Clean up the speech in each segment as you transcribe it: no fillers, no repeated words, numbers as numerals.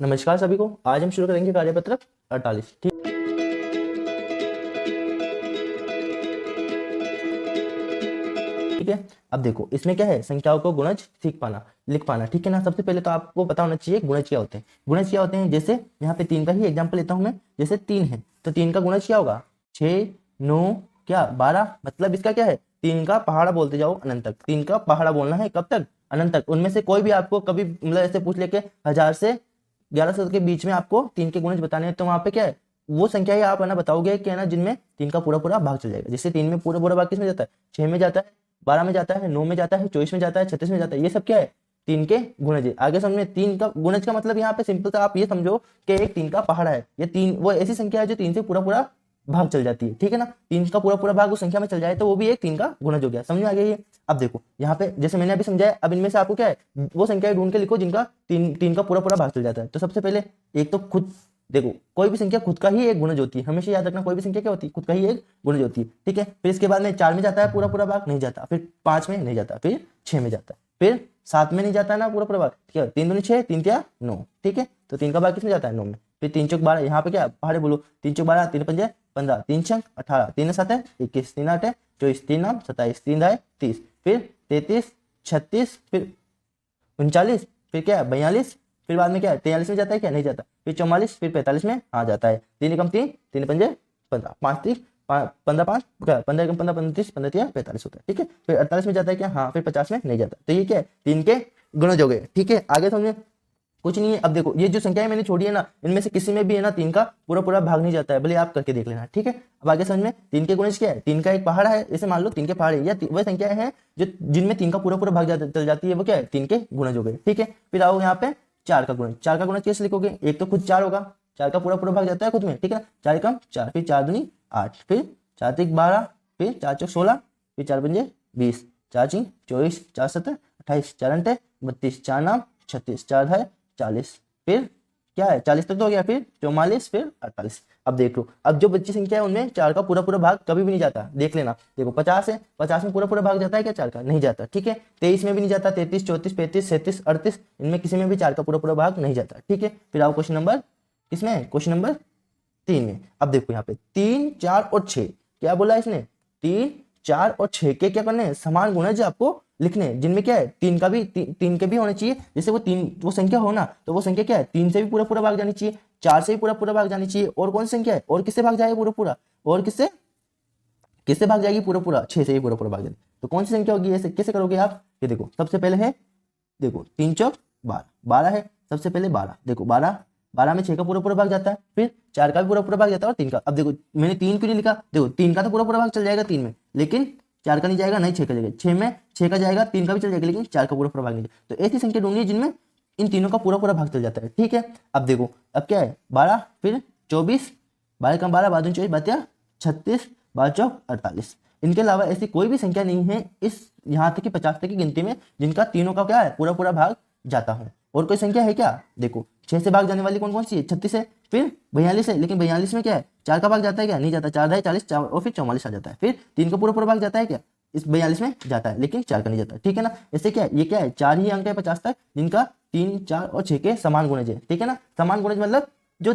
नमस्कार सभी को। आज हम शुरू करेंगे कार्यपत्र 48। ठीक है। अब देखो इसमें क्या है, संख्याओं को गुणज सीख पाना, लिख पाना। ठीक है ना। सबसे पहले तो आपको पता होना चाहिए गुणज क्या होते हैं। गुणज क्या होते हैं, जैसे यहाँ पे 3 का ही एग्जाम्पल लेता हूं मैं। जैसे 3 है तो 3 का गुणज क्या होगा, 6 9 क्या 12। मतलब इसका क्या है, 3 का पहाड़ा बोलते जाओ अनंत तक। 3 का पहाड़ा बोलना है कब तक, अनंत तक। उनमें से कोई भी आपको कभी मतलब ऐसे पूछ लेके 1000 से 1100 के बीच में आपको 3 के गुणज बताने हैं, तो वहां पे क्या है, वो संख्या ही आप है ना बताओगे कि है ना जिनमें 3 का पूरा पूरा भाग चल जाएगा। जैसे 3 में पूरा पूरा भाग किसमें जाता है, 6 में जाता है, 12 में जाता है, 9 में जाता है, 24 में जाता है, 36 में जाता है। ये सब क्या है, 3 के गुणज है। आगे समझ में, 3 का गुणज का मतलब यहाँ पे सिंपल सा आप ये समझो कि एक 3 का पहाड़ा है। ये 3 वो ऐसी संख्या है जो 3 से पूरा पूरा भाग चल जाती है। ठीक है ना। 3 का पूरा पूरा भाग उस संख्या में चल जाए तो वो भी एक 3 का गुणज हो गया। समझ में आ गया ये। अब देखो यहाँ पे जैसे मैंने अभी समझाया, अब इनमें से आपको क्या है, वो संख्या ढूंढ के लिखो जिनका 3 का पूरा पूरा भाग चल जाता है। तो सबसे पहले एक तो खुद देखो, कोई भी संख्या खुद का ही एक गुणज होती है। हमेशा याद रखना, कोई भी संख्या क्या होती है, खुद का ही एक गुणज होती है। ठीक है। फिर इसके बाद में 4 में जाता है पूरा पूरा भाग, नहीं जाता। फिर 5 में नहीं जाता, फिर 6 में जाता है, फिर 7 में नहीं जाता है ना पूरा पूरा भाग। ठीक है। 3 दूनी 6, 3 तिया 9। ठीक है। तो 3 का भाग किसमें जाता है, 9 में। फिर 3 चौक 12, यहाँ पे क्या पहाड़े बोलो, 3 चौक 12, 3 पंजे 15, 3 छंग 18, 3 7 है 21, 3 8 है 24, 3 9 27, 3 दाए 30, फिर 33 36, फिर 39, फिर क्या है 42, फिर बाद में क्या है 43 में जाता है क्या, नहीं जाता। फिर 44, फिर 45 में आ जाता है। 3 एकम 3, 3 पंजे 15, 5 30, 15 5 क्या, 15 एकम 15, 15 30, 15 45 होता है। ठीक है। फिर 48 में जाता है क्या, हाँ। फिर 50 में नहीं जाता। तो ये क्या है, 3 के गुणज हो गए। ठीक है। आगे समझे, कुछ नहीं है। अब देखो ये जो संख्याएं मैंने छोड़ी है ना, इनमें से किसी में भी है ना 3 का पूरा पूरा भाग नहीं जाता है, भले आप करके देख लेना। ठीक है। अब आगे समझ में, 3 के गुणज क्या है, 3 का एक पहाड़ा है। जैसे मान लो 3 के पहाड़े या वह संख्याएं हैं जो जिनमें 3 का पूरा पूरा भाग चल जाती है, वो क्या है, 3 के गुणज हो गए। ठीक है। फिर आओ यहाँ पे 4 का गुणज। 4 का गुणज कैसे लिखोगे, एक तो खुद 4 होगा, 4 का पूरा पूरा भाग जाता है खुद में। ठीक है। 4 एकम 4, फिर 4 दूनी 8, फिर 4 तिक 12, फिर 4 चौक 16, फिर 4 पंजे 20, 4 चिंग 24, 4 7 28, 4 अंटे 32, 4 नाम 36, 4 है 40, फिर क्या है 40 तक तो हो गया, फिर 44, फिर 48। अब देख लो, अब जो बच्ची संख्या है उनमें 4 का पूरा पूरा भाग कभी भी नहीं जाता। देख लेना, देखो 50 है, 50 में पूरा पूरा भाग जाता है क्या 4 का, नहीं जाता। ठीक है। 23 में भी नहीं जाता, 33 34 35 37 38, इनमें किसी में भी 4 का पूरा पूरा भाग नहीं जाता। ठीक है। फिर आओ क्वेश्चन नंबर किसमें है, क्वेश्चन नंबर 3 में। अब देखो यहाँ पे 3 4 और 6 क्या बोला है इसने, 3 4 और 6 के क्या करने हैं, समान गुणज आपको लिखने हैं, जिनमें क्या है 3 का भी 3 के भी होने चाहिए। जैसे वो संख्या हो ना, तो वो संख्या क्या है, 3 से भी पूरा पूरा भाग जानी चाहिए, 4 से भी पूरा पूरा भाग जानी चाहिए। और कौन सी संख्या है, और किससे भाग जाएगा पूरा पूरा, और किससे किससे भाग जाएगी पूरा पूरा, 6 से भी पूरा पूरा भाग जाएगी। तो कौन सी संख्या होगी, ऐसे कैसे करोगे आप, ये देखो सबसे पहले है, देखो 3 चौक 12, 12 है सबसे पहले 12, देखो 12, 12 में 6 का पूरा पूरा भाग जाता है, फिर 4 का भी पूरा पूरा भाग जाता है और 3 का। अब देखो मैंने 3 क्यों नहीं लिखा, देखो 3 का तो पूरा पूरा भाग चल जाएगा 3 में, लेकिन 4 का नहीं जाएगा, नहीं 6 का जाएगा। 6 में 6 का जाएगा, 3 का भी चल जाएगा, लेकिन 4 का पूरा पूरा भाग नहीं जाएगा। तो ऐसी संख्या ढूंढनी है जिनमें इन तीनों का पूरा पूरा भाग चल जाता है। ठीक है। अब देखो अब क्या है 12, फिर 24, 12 का 12, 12 24 बतिया 36, 12 चौक 48। इनके अलावा ऐसी कोई भी संख्या नहीं है इस यहाँ तक की 50 तक की गिनती में जिनका तीनों का क्या है पूरा पूरा भाग जाता हो। और कोई संख्या है क्या, देखो 6 से भाग जाने वाली कौन कौन सी है, 36 है, फिर 42 है, लेकिन 42 में क्या है 4 का भाग जाता है क्या, नहीं जाता। 4 दाई 40 और फिर 44 आ जाता है। फिर 3 का पूरा पूरा भाग जाता है क्या, इस 42 में जाता है, लेकिन 4 का नहीं जाता। ठीक है ना। इससे क्या है, ये क्या है 4 ही अंक है 50 तक जिनका 3 4 और 6 के समान गुणज है। ठीक है ना। समान गुणज मतलब जो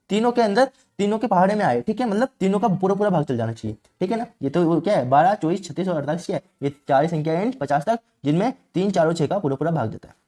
तीनों के अंदर तीनों के पहाड़े में आए। ठीक है। मतलब तीनों का पूरा पूरा भाग चल जाना चाहिए। ठीक है ना। ये तो वो क्या है 12 24 36 और 48 क्या है, ये 4 ही संख्या है 50 तक जिनमें 3 4 और 6 का पूरा पूरा भाग जाता है।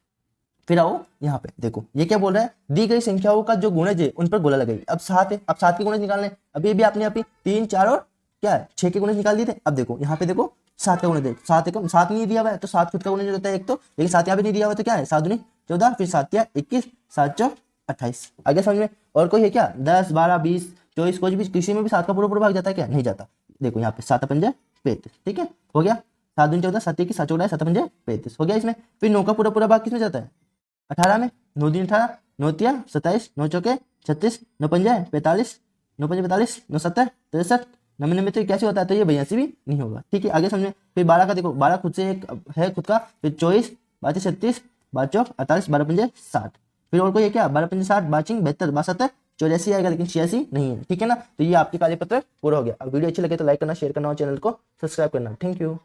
फिर आओ यहाँ पे देखो ये क्या बोल रहा है, दी गई संख्याओं का जो गुणज है उन पर गोला लगाई। अब 7 है, अब 7 के गुणज निकालने, अभी भी आपने 3 4 और क्या है 6 के गुणज निकाल दिए थे। अब देखो यहाँ पे देखो 7 का गुणज है, 7 एकम 7 नहीं दिया हुआ है तो 7 खुद का गुणज होता है एक तो, लेकिन 7 यहाँ पे नहीं दिया हुआ तो क्या है 7 दूनी 14, फिर 7 या 21, 7 चौक 28। आगे समझ में। और कोई है क्या 10 12 20 24, कोई भी किसी में भी 7 का पूरा पूरा भाग जाता है क्या, नहीं जाता। देखो यहाँ पे 7 पंजे 35। ठीक है, हो गया। 7 दूनी 14, 7 21, 7 चौक 7 पंजे 35 हो गया इसमें। फिर 9 का पूरा पूरा भाग किसमें जाता है, 18 में, 9 दिन 18, 9 तिया 27, 9 चौके 36, 9 पंजे 45, 9 पंजे 45, 9 70 63, 9 में तो कैसे होता है, तो ये 82 भी नहीं होगा। ठीक है। आगे समझे। फिर 12 का देखो, 12 खुद से एक है खुद का, फिर 24, 32 36, 12 चौक 48, 12 पंजे 60। फिर और कोई है क्या 12 पंजे 60, 12 72, 72 84 आएगा, लेकिन 86 नहीं है। ठीक है ना। तो ये आपके कार्यपत्र पूरा हो गया। अब वीडियो अच्छी लगे तो लाइक करना, शेयर करना और चैनल को सब्सक्राइब करना। Thank you.